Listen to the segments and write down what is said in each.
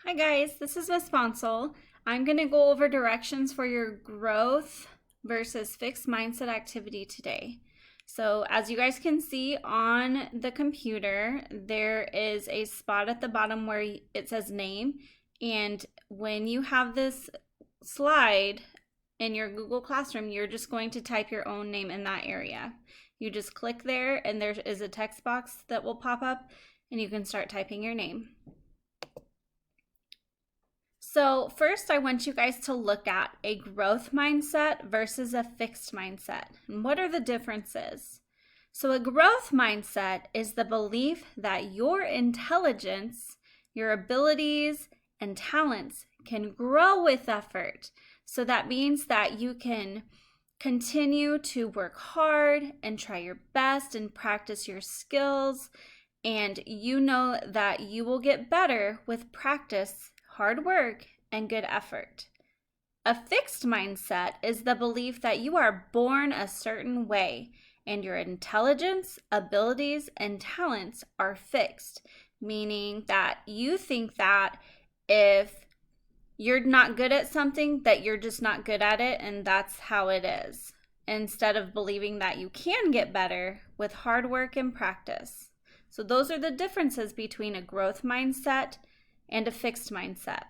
Hi guys, this is Miss Ponsel. I'm going to go over directions for your growth versus fixed mindset activity today. So as you guys can see on the computer, there is a spot at the bottom where it says name. And when you have this slide in your Google Classroom, you're just going to type your own name in that area. You just click there and there is a text box that will pop up and you can start typing your name. So first, I want you guys to look at a growth mindset versus a fixed mindset. And what are the differences? So a growth mindset is the belief that your intelligence, your abilities, and talents can grow with effort. So that means that you can continue to work hard and try your best and practice your skills. And you know that you will get better with practice, hard work, and good effort. A fixed mindset is the belief that you are born a certain way and your intelligence, abilities, and talents are fixed, meaning that you think that if you're not good at something, that you're just not good at it, and that's how it is, instead of believing that you can get better with hard work and practice. So those are the differences between a growth mindset and a fixed mindset.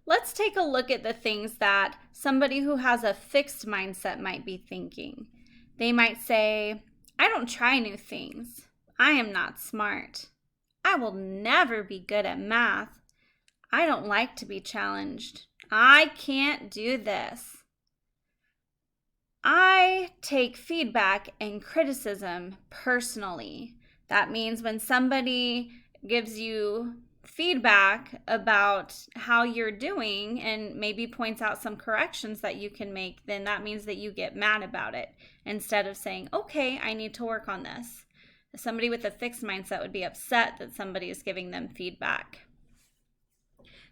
Let's take a look at the things that somebody who has a fixed mindset might be thinking. They might say, I don't try new things. I am not smart. I will never be good at math. I don't like to be challenged. I can't do this. I take feedback and criticism personally. That means when somebody gives you feedback about how you're doing and maybe points out some corrections that you can make, then that means that you get mad about it instead of saying, okay, I need to work on this. Somebody with a fixed mindset would be upset that somebody is giving them feedback.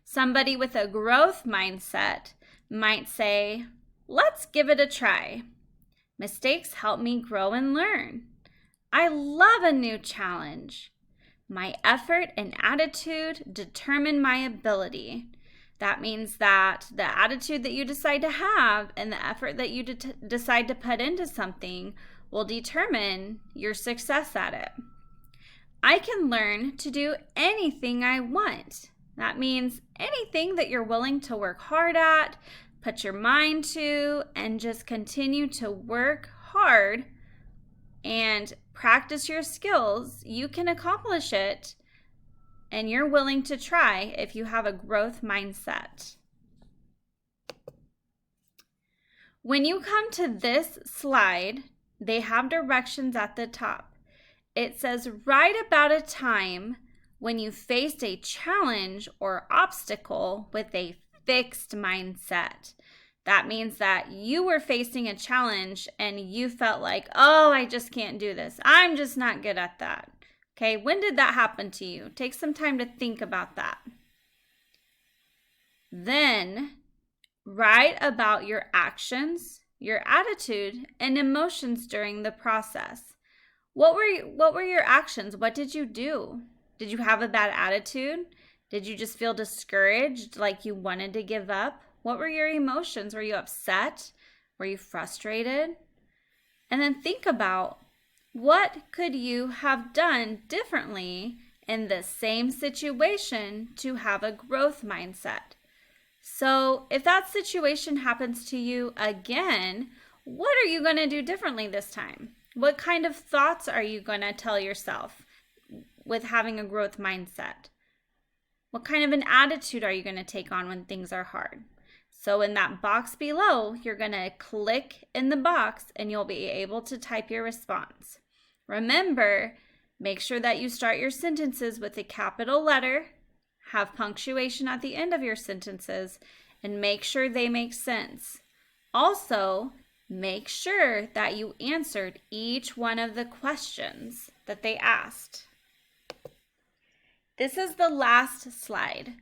Somebody with a growth mindset might say, let's give it a try. Mistakes help me grow and learn. I love a new challenge. My effort and attitude determine my ability. That means that the attitude that you decide to have and the effort that you decide to put into something will determine your success at it. I can learn to do anything I want. That means anything that you're willing to work hard at, put your mind to, and just continue to work hard and practice your skills, you can accomplish it, and you're willing to try if you have a growth mindset. When you come to this slide, they have directions at the top. It says, write about a time when you faced a challenge or obstacle with a fixed mindset. That means that you were facing a challenge and you felt like, oh, I just can't do this. I'm just not good at that. Okay, when did that happen to you? Take some time to think about that. Then write about your actions, your attitude, and emotions during the process. What were your actions? What did you do? Did you have a bad attitude? Did you just feel discouraged, like you wanted to give up? What were your emotions? Were you upset? Were you frustrated? And then think about, what could you have done differently in the same situation to have a growth mindset? So if that situation happens to you again, what are you going to do differently this time? What kind of thoughts are you going to tell yourself with having a growth mindset? What kind of an attitude are you going to take on when things are hard? So in that box below, you're going to click in the box and you'll be able to type your response. Remember, make sure that you start your sentences with a capital letter, have punctuation at the end of your sentences, and make sure they make sense. Also, make sure that you answered each one of the questions that they asked. This is the last slide.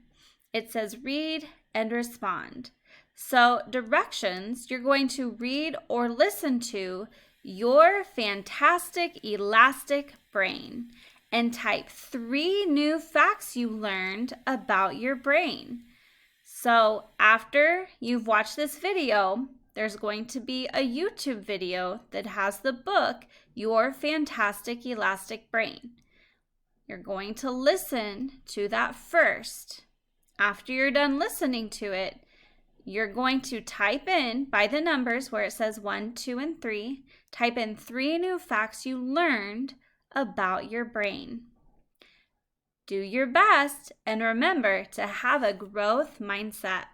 It says read and respond. So directions, you're going to read or listen to your fantastic elastic brain. and type 3 new facts you learned about your brain. So after you've watched this video, there's going to be a YouTube video that has the book, Your Fantastic Elastic Brain. You're going to listen to that first. After you're done listening to it, you're going to type in by the numbers where it says 1, 2, and 3, type in 3 new facts you learned about your brain. Do your best and remember to have a growth mindset.